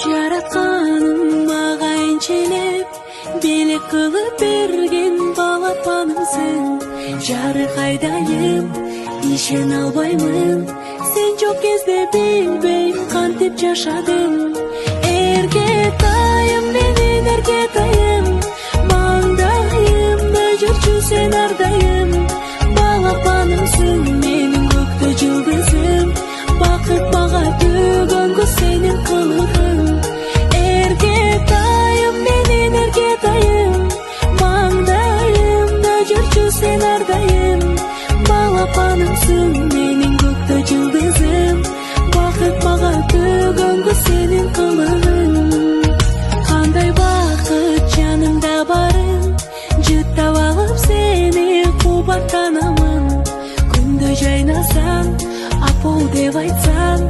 Жаратканың мага энчелеп белек кылып берген балапанымсың. Жарыкайдайым, ишене албаймын, сен жок кезде билбейм кантип жашадым. Эркетайым, менин эркетайым, маңдайымда жүрчү сен ардайым. Балапанымсың, менин көктө жылдызым, бакыт мага төгөнгө сенин кылыгың. Эркетайым, менин эркетайым, маңдайымда жүрчү сен ардайым. Балапанымсың, менин көктө жылдызым, бакыт мага төгөнгө сенин кылыгың. Кандай бакыт жанымда барын, жыттап алып сени кубаттанамын. Күндө жайнасаң, апол деп айтсаң,